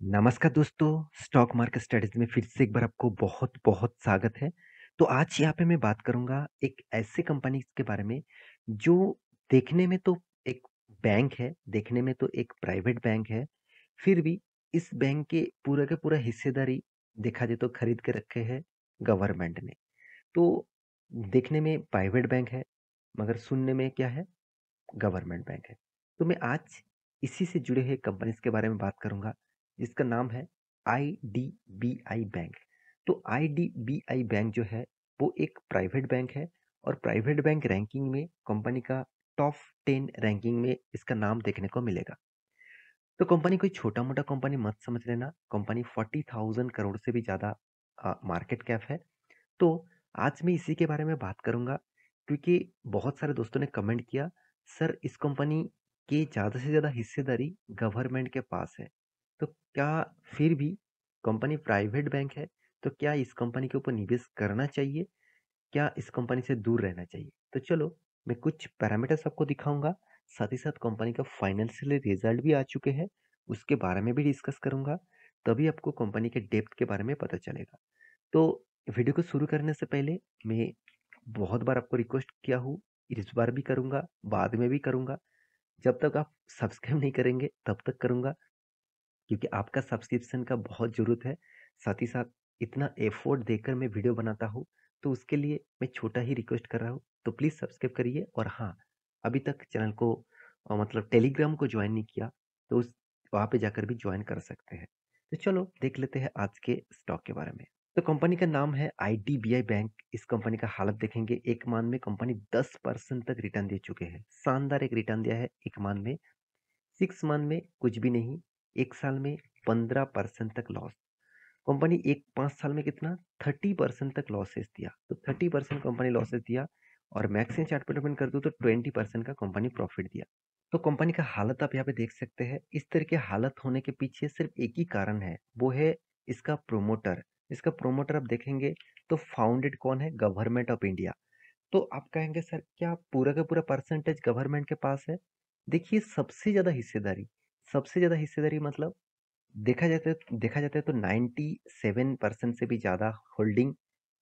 नमस्कार दोस्तों, stock market strategy में फिर से एक बार आपको बहुत-बहुत स्वागत है। तो आज यहाँ पे मैं बात करूँगा एक ऐसी कंपनी के बारे में जो देखने में तो एक बैंक है, देखने में तो एक प्राइवेट बैंक है, फिर भी इस बैंक के पूरा हिस्सेदारी देखा जाए तो खरीद के रखे हैं गवर्नमेंट ने। तो देखने में प्राइवेट बैंक है, मगर सुनने में क्या है? गवर्नमेंट बैंक है। तो मैं आज इसी से जुड़े हुए कंपनीज़ के बारे में बात करूँगा, जिसका नाम है आईडीबीआई बैंक। तो आईडीबीआई बैंक जो है, वो एक प्राइवेट बैंक है और प्राइवेट बैंक रैंकिंग में कंपनी का टॉप 10 रैंकिंग में इसका नाम देखने को मिलेगा। तो कंपनी कोई छोटा-मोटा कंपनी मत समझ लेना, कंपनी 40,000 करोड़ से भी ज़्यादा मार्केट कैप है। तो आज मैं इसी के बारे में बात करूँगा क्योंकि बहुत सारे दोस्तों ने कमेंट किया, सर इस कंपनी की ज़्यादा से ज़्यादा हिस्सेदारी गवर्नमेंट के पास है। तो क्या फिर भी कंपनी प्राइवेट बैंक है, तो क्या इस कंपनी के ऊपर निवेश करना चाहिए? क्या इस कंपनी से दूर रहना चाहिए? तो चलो मैं कुछ पैरामीटर्स आपको दिखाऊँगा, साथ ही साथ कंपनी का फाइनेंशियल रिजल्ट भी आ चुके हैं, उसके बारे में भी डिस्कस करूँगा, तभी आपको कंपनी के डेप्थ के बारे में पता चलेगा। तो वीडियो को शुरू करने से पहले मैं बहुत बार आपको रिक्वेस्ट किया हूँ, इस बार भी करूँगा, बाद में भी करूँगा। जब तक आप सब्सक्राइब नहीं करेंगे तब तक करूँगा क्योंकि आपका सब्सक्रिप्शन का बहुत ज़रूरत है। साथ ही साथ इतना एफर्ट देकर मैं वीडियो बनाता हूँ, तो उसके लिए मैं छोटा ही रिक्वेस्ट कर रहा हूँ, तो प्लीज़ सब्सक्राइब करिए और हाँ, अभी तक चैनल को मतलब टेलीग्राम को जॉइन नहीं किया, तो उस वहाँ पे जाकर भी जॉइन कर सकते हैं। तो चलो देख लेते हैं आज के स्टॉक के बारे में। तो कंपनी का नाम है आईडीबीआई बैंक। इस कंपनी का हालत देखेंगे, 1 मंथ में कंपनी 10% तक रिटर्न दे चुके हैं। शानदार एक रिटर्न दिया है 1 मंथ में। 6 मंथ में कुछ भी नहीं, 1 साल में 15% तक लॉस। कंपनी एक 5 साल में कितना 30% तक लॉसेस दिया। तो 30% कंपनी लॉसेस दिया और मैक्स या चार्ट पे डिपेंड कर दूँ तो 20% का कंपनी प्रॉफिट दिया। तो कंपनी का हालत आप यहाँ पे देख सकते हैं। इस तरह की हालत होने के पीछे सिर्फ एक ही कारण है, वो है इसका प्रोमोटर। इसका प्रोमोटर आप देखेंगे तो फाउंडेड कौन है? Government of India. तो आप कहेंगे सर क्या पूरा का पूरा परसेंटेज गवर्नमेंट के पास है? देखिए सबसे ज़्यादा हिस्सेदारी मतलब देखा जाता है तो 97% से भी ज़्यादा होल्डिंग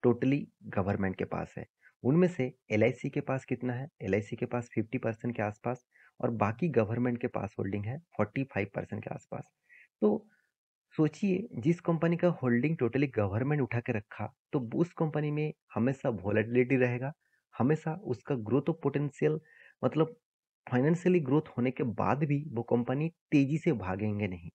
टोटली गवर्नमेंट के पास है। उनमें से एलआईसी के पास कितना है? एलआईसी के पास 50% के आसपास और बाकी गवर्नमेंट के पास होल्डिंग है 45% के आसपास। तो सोचिए जिस कंपनी का होल्डिंग टोटली गवर्नमेंट उठा के रखा, तो उस कंपनी में हमेशा वोलेटिलिटी रहेगा, हमेशा उसका ग्रोथ ऑफ पोटेंशियल मतलब फाइनेंशियली ग्रोथ होने के बाद भी वो कंपनी तेजी से भागेंगे नहीं।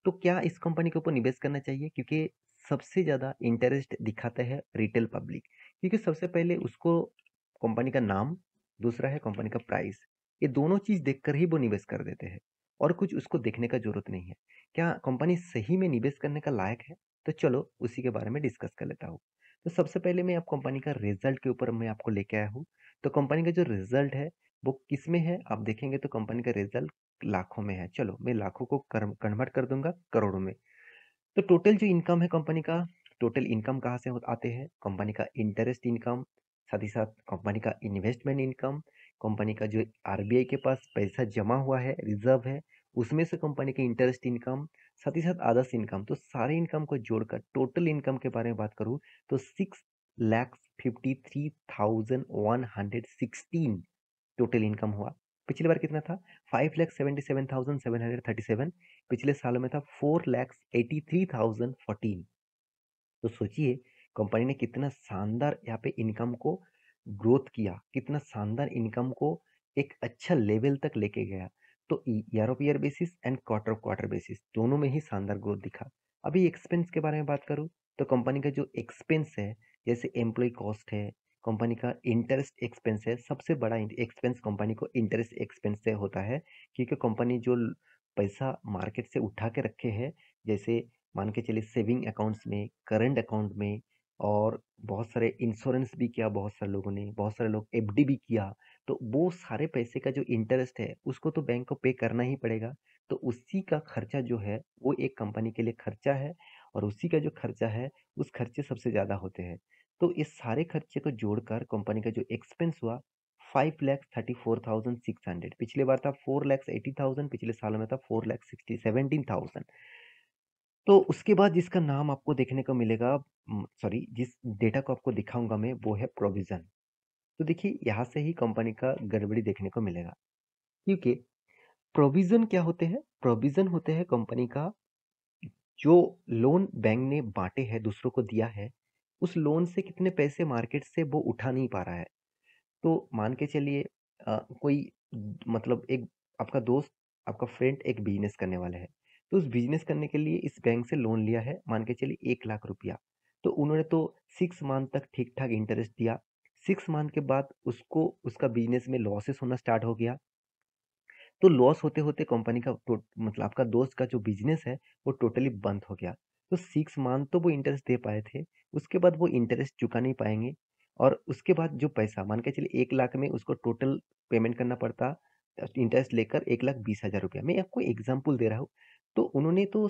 तो क्या इस कंपनी के ऊपर निवेश करना चाहिए? क्योंकि सबसे ज़्यादा इंटरेस्ट दिखाता है रिटेल पब्लिक, क्योंकि सबसे पहले उसको कंपनी का नाम, दूसरा है कंपनी का प्राइस। ये दोनों चीज़ देखकर ही वो निवेश कर देते हैं और कुछ उसको देखने का ज़रूरत नहीं है। क्या कंपनी सही में निवेश करने का लायक है? तो चलो उसी के बारे में डिस्कस कर लेता हूँ। तो सबसे पहले मैं आप कंपनी का रिजल्ट के ऊपर मैं आपको लेके आया हूँ। तो कंपनी का जो रिजल्ट है वो किसमें है? आप देखेंगे तो कंपनी का रिजल्ट लाखों में है। चलो मैं लाखों को कन्वर्ट कर दूंगा करोड़ों में। तो टोटल जो इनकम है कंपनी का, टोटल इनकम कहाँ से आते हैं? कंपनी का इंटरेस्ट इनकम, साथ ही साथ कंपनी का इन्वेस्टमेंट इनकम, कंपनी का जो आरबीआई के पास पैसा जमा हुआ है, रिजर्व है, उसमें से कंपनी की इंटरेस्ट इनकम, साथ ही साथ अदर्स इनकम। तो सारे इनकम को जोड़कर टोटल इनकम के बारे में बात करूँ तो 6,53,116 टोटल इनकम हुआ। पिछली बार कितना था? 5,77,737। पिछले सालों में था 4,83,014। तो सोचिए कंपनी ने कितना शानदार यहाँ पे इनकम को ग्रोथ किया, कितना शानदार इनकम को एक अच्छा लेवल तक लेके गया। तो year of year basis and quarter of quarter basis दोनों में ही शानदार ग्रोथ दिखा। अभी एक्सपेंस के बारे में बात करूँ तो कंपनी का जो एक्सपेंस है, जैसे एम्प्लॉय कॉस्ट है, कंपनी का इंटरेस्ट एक्सपेंस है। सबसे बड़ा एक्सपेंस कंपनी को इंटरेस्ट एक्सपेंस से होता है, क्योंकि कंपनी जो पैसा मार्केट से उठा के रखे हैं, जैसे मान के चलिए सेविंग अकाउंट्स में, करंट अकाउंट में, और बहुत सारे इंश्योरेंस भी किया, बहुत सारे लोगों ने, बहुत सारे लोग एफडी भी किया। तो वो सारे पैसे का जो इंटरेस्ट है उसको तो बैंक को पे करना ही पड़ेगा। तो उसी का खर्चा जो है वो एक कंपनी के लिए खर्चा है, और उसी का जो खर्चा है उस खर्चे सबसे ज़्यादा होते हैं। तो इस सारे खर्चे को जोड़कर कंपनी का जो एक्सपेंस हुआ 5,34,600। पिछले बार था 4,80,000, पिछले सालों में था 4,17,000। तो उसके बाद जिसका नाम आपको देखने को मिलेगा, सॉरी, जिस डेटा को आपको दिखाऊँगा मैं वो है प्रोविज़न। तो देखिए यहाँ से ही कंपनी का गड़बड़ी देखने को मिलेगा। क्योंकि प्रोविज़न क्या होते हैं? प्रोविज़न होते हैं कंपनी का जो लोन बैंक ने बाँटे हैं, दूसरों को दिया है, उस लोन से कितने पैसे मार्केट से वो उठा नहीं पा रहा है। तो मान के चलिए कोई मतलब एक आपका दोस्त, आपका फ्रेंड एक बिज़नेस करने वाला है। तो उस बिज़नेस करने के लिए इस बैंक से लोन लिया है, मान के चलिए 1 लाख रुपया। तो उन्होंने तो 6 मंथ तक ठीक-ठाक इंटरेस्ट दिया। 6 मंथ के बाद उसको उसका बिज़नेस में लॉसेस होना स्टार्ट हो गया। तो लॉस होते-होते कंपनी का मतलब आपका दोस्त का जो बिज़नेस है, वो टोटली बंद हो गया। तो 6 मंथ तो वो इंटरेस्ट दे पाए थे, उसके बाद वो इंटरेस्ट चुका नहीं पाएँगे और उसके बाद जो पैसा मान के चलिए 1 लाख में उसको टोटल पेमेंट करना पड़ता इंटरेस्ट लेकर 1,20,000 रुपया। मैं आपको एग्ज़ाम्पल दे रहा हूँ। तो उन्होंने तो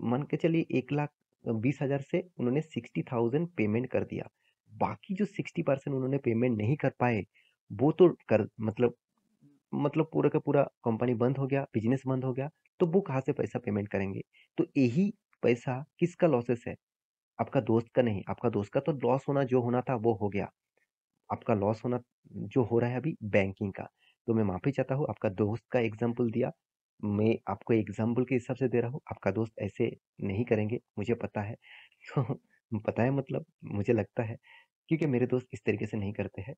मान के चलिए 1,20,000 से उन्होंने 60,000 पेमेंट कर दिया। बाकी जो 60% उन्होंने पेमेंट नहीं कर पाए, वो तो कर मतलब पूरा का पूरा कंपनी बंद हो गया, बिज़नेस बंद हो गया, तो वो कहाँ से पैसा पेमेंट करेंगे? तो यही पैसा किसका लॉसेस है? आपका दोस्त का नहीं, आपका दोस्त का तो लॉस होना जो होना था वो हो गया। आपका लॉस होना जो हो रहा है अभी बैंकिंग का। तो मैं माफ़ी चाहता हूँ, आपका दोस्त का एग्ज़ाम्पल दिया। मैं आपको एग्ज़ाम्पल के हिसाब से दे रहा हूँ, आपका दोस्त ऐसे नहीं करेंगे, मुझे पता है। पता है मतलब मुझे लगता है, क्योंकि मेरे दोस्त इस तरीके से नहीं करते हैं।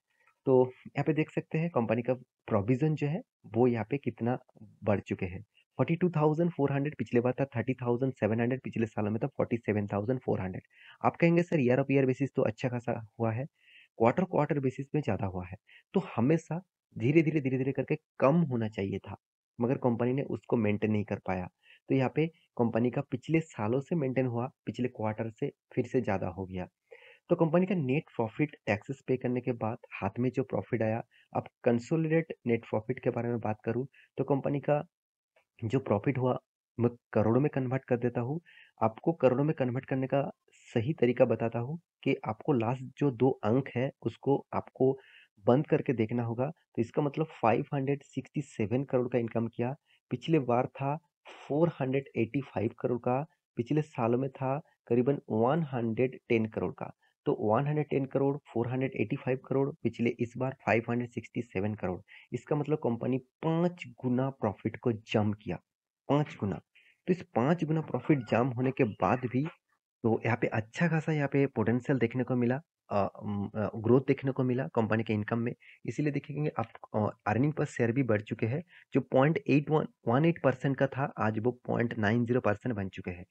तो यहाँ पे देख सकते हैं कंपनी का प्रोविज़न जो है, वो यहाँ पे कितना बढ़ चुके हैं। 42,400 पिछले बार था, 30,700 पिछले सालों में था, 47,400। आप कहेंगे sir year of year basis तो अच्छा खासा हुआ है, क्वार्टर क्वार्टर बेसिस में ज़्यादा हुआ है। तो हमेशा धीरे-धीरे, धीरे-धीरे करके कम होना चाहिए था, मगर कंपनी ने उसको मेंटेन नहीं कर पाया। तो यहाँ पे कंपनी का पिछले सालों से मेंटेन हुआ, पिछले क्वार्टर से फिर से ज़्यादा हो गया। तो कंपनी का नेट प्रॉफिट टैक्सेस पे करने के बाद हाथ में जो प्रॉफिट आया, अब कंसोलिडेट नेट प्रॉफिट के बारे में बात करूँ, तो कंपनी का जो प्रॉफिट हुआ, मैं करोड़ों में कन्वर्ट कर देता हूँ। आपको करोड़ों में कन्वर्ट करने का सही तरीका बताता हूँ कि आपको लास्ट जो 2 अंक है, उसको आपको बंद करके देखना होगा। तो इसका मतलब 567 करोड़ का इनकम किया। पिछले बार था 485 करोड़ का, पिछले सालों में था करीबन 110 करोड़ का। तो 110 करोड़, 485 करोड़, पिछले इस बार 567 करोड़। इसका मतलब कंपनी 5 गुना प्रॉफिट को जंप किया, 5 गुना। तो इस 5 गुना प्रॉफिट जंप होने के बाद भी तो यहाँ पे अच्छा खासा यहाँ पे पोटेंशियल देखने को मिला, ग्रोथ देखने को मिला कंपनी के इनकम में। इसीलिए देखेंगे आप अर्निंग पर शेयर भी बढ़ चुके हैं। जो 0.8118% का था, आज वो 0.90% बन चुके हैं।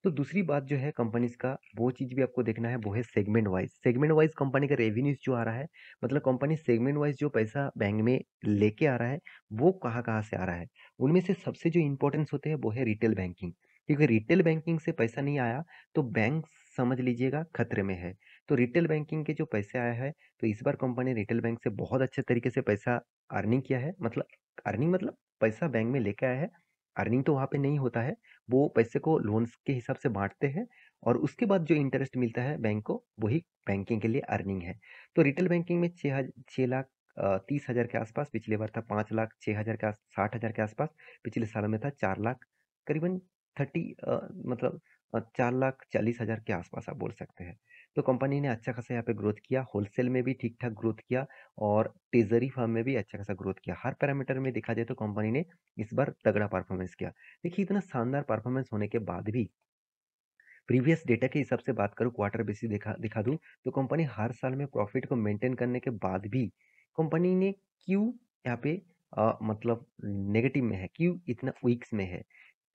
तो दूसरी बात जो है कंपनीज का, वो चीज़ भी आपको देखना है, वो है सेगमेंट वाइज कंपनी का रेवेन्यूज जो आ रहा है, मतलब कंपनी सेगमेंट वाइज जो पैसा बैंक में लेके आ रहा है, वो कहाँ कहाँ से आ रहा है। उनमें से सबसे जो इंपॉर्टेंस होते हैं वो है रिटेल बैंकिंग। क्योंकि रिटेल बैंकिंग से पैसा नहीं आया तो बैंक समझ लीजिएगा खतरे में है। तो रिटेल बैंकिंग के जो पैसे आया है, तो इस बार कंपनी रिटेल बैंक से बहुत अच्छे तरीके से पैसा अर्निंग किया है, मतलब अर्निंग मतलब पैसा बैंक में लेके आया है। अर्निंग तो वहाँ पे नहीं होता है, वो पैसे को लोन्स के हिसाब से बाँटते हैं और उसके बाद जो इंटरेस्ट मिलता है बैंक को, वही बैंकिंग के लिए अर्निंग है। तो रिटेल बैंकिंग में 6 लाख 30,000 के आसपास, पिछले बार था 5 लाख 6,000 के 60,000 के आसपास, पिछले साल में था 4 लाख करीबन मतलब 4 लाख 40,000 के आसपास आप बोल सकते हैं। तो कंपनी ने अच्छा खासा यहाँ पे ग्रोथ किया, होलसेल में भी ठीक-ठाक ग्रोथ किया और ट्रेज़री फर्म में भी अच्छा खासा ग्रोथ किया। हर पैरामीटर में देखा जाए तो कंपनी ने इस बार तगड़ा परफॉर्मेंस किया। देखिए इतना शानदार परफॉर्मेंस होने के बाद भी प्रीवियस डेटा के हिसाब से बात करूँ, क्वार्टर बेसिस दिखा दिखा दूँ, तो कंपनी हर साल में प्रॉफिट को मेंटेन करने के बाद भी कंपनी ने क्यों यहाँ पे मतलब नेगेटिव में है, क्यों इतना वीक्स में है?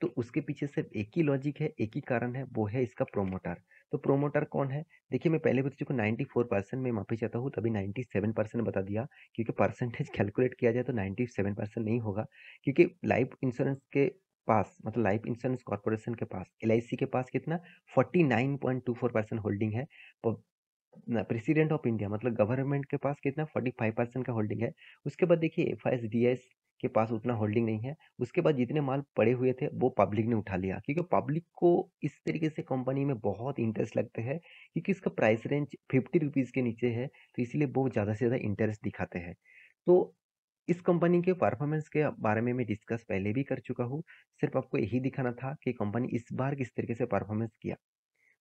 तो उसके पीछे सिर्फ एक ही लॉजिक है, एक ही कारण है, वो है इसका प्रोमोटर। तो प्रोमोटर कौन है? देखिए मैं पहले बता चुका, 94% मैं माफ़ी चाहता हूँ, तभी 97% बता दिया, क्योंकि परसेंटेज कैलकुलेट किया जाए तो 97% नहीं होगा, क्योंकि लाइफ इंश्योरेंस के पास, मतलब लाइफ इंश्योरेंस कॉर्पोरेशन के पास, एलआईसी के पास कितना 49.24% होल्डिंग है। प्रेसिडेंट ऑफ इंडिया मतलब गवर्नमेंट के पास कितना 45% का होल्डिंग है। उसके बाद देखिए एफआईएसडीएस के पास उतना होल्डिंग नहीं है। उसके बाद जितने माल पड़े हुए थे वो पब्लिक ने उठा लिया, क्योंकि पब्लिक को इस तरीके से कंपनी में बहुत इंटरेस्ट लगते हैं, क्योंकि इसका प्राइस रेंज 50 रुपीज़ के नीचे है, तो इसलिए वो ज़्यादा से ज़्यादा इंटरेस्ट दिखाते हैं। तो इस कंपनी के परफॉर्मेंस के बारे में मैं डिस्कस पहले भी कर चुका हूँ। सिर्फ़ आपको यही दिखाना था कि कंपनी इस बार किस तरीके से परफॉर्मेंस किया।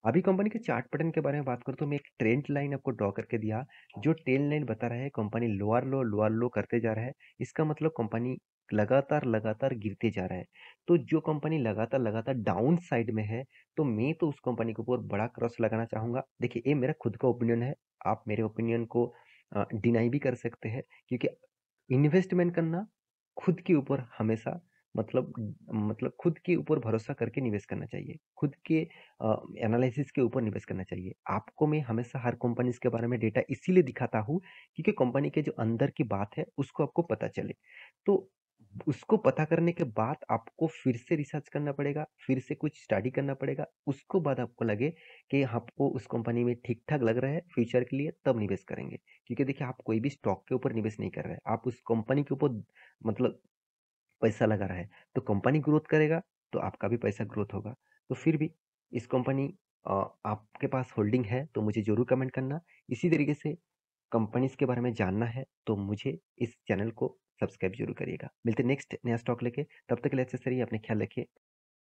अभी कंपनी के चार्ट पैटर्न के बारे में बात करूँ तो मैं एक ट्रेंड लाइन आपको ड्रॉ करके दिया, जो ट्रेंड लाइन बता रहा है कंपनी लोअर लो करते जा रहा है। इसका मतलब कंपनी लगातार गिरते जा रहा है। तो जो कंपनी लगातार डाउन साइड में है, तो मैं तो उस कंपनी के ऊपर बड़ा क्रॉस लगाना चाहूँगा। देखिए, ये मेरा खुद का ओपिनियन है, आप मेरे ओपिनियन को डिनाई भी कर सकते हैं, क्योंकि इन्वेस्टमेंट करना खुद के ऊपर हमेशा मतलब खुद के ऊपर भरोसा करके निवेश करना चाहिए। खुद के एनालिसिस के ऊपर निवेश करना चाहिए। आपको मैं हमेशा हर कंपनीज़ के बारे में डेटा इसीलिए दिखाता हूँ, क्योंकि कंपनी के जो अंदर की बात है, उसको आपको पता चले। तो उसको पता करने के बाद आपको फिर से रिसर्च करना पड़ेगा, फिर से कुछ स्टडी करना पड़ेगा। उसको बाद आपको लगे कि आपको उस कंपनी में ठीक-ठाक लग रहा है फ्यूचर के लिए, तब निवेश करेंगे। क्योंकि देखिए, आप कोई भी स्टॉक के ऊपर निवेश नहीं कर रहे हैं, आप उस कंपनी के ऊपर मतलब पैसा लगा रहा है, तो कंपनी ग्रोथ करेगा, तो आपका भी पैसा ग्रोथ होगा। तो फिर भी इस कंपनी आपके पास होल्डिंग है, तो मुझे ज़रूर कमेंट करना। इसी तरीके से कंपनीज़ के बारे में जानना है, तो मुझे इस चैनल को सब्सक्राइब ज़रूर करिएगा। मिलते हैं नेक्स्ट नया स्टॉक लेके, तब तक के लिए अच्छे से रहिए, अपना ख्याल रखिए।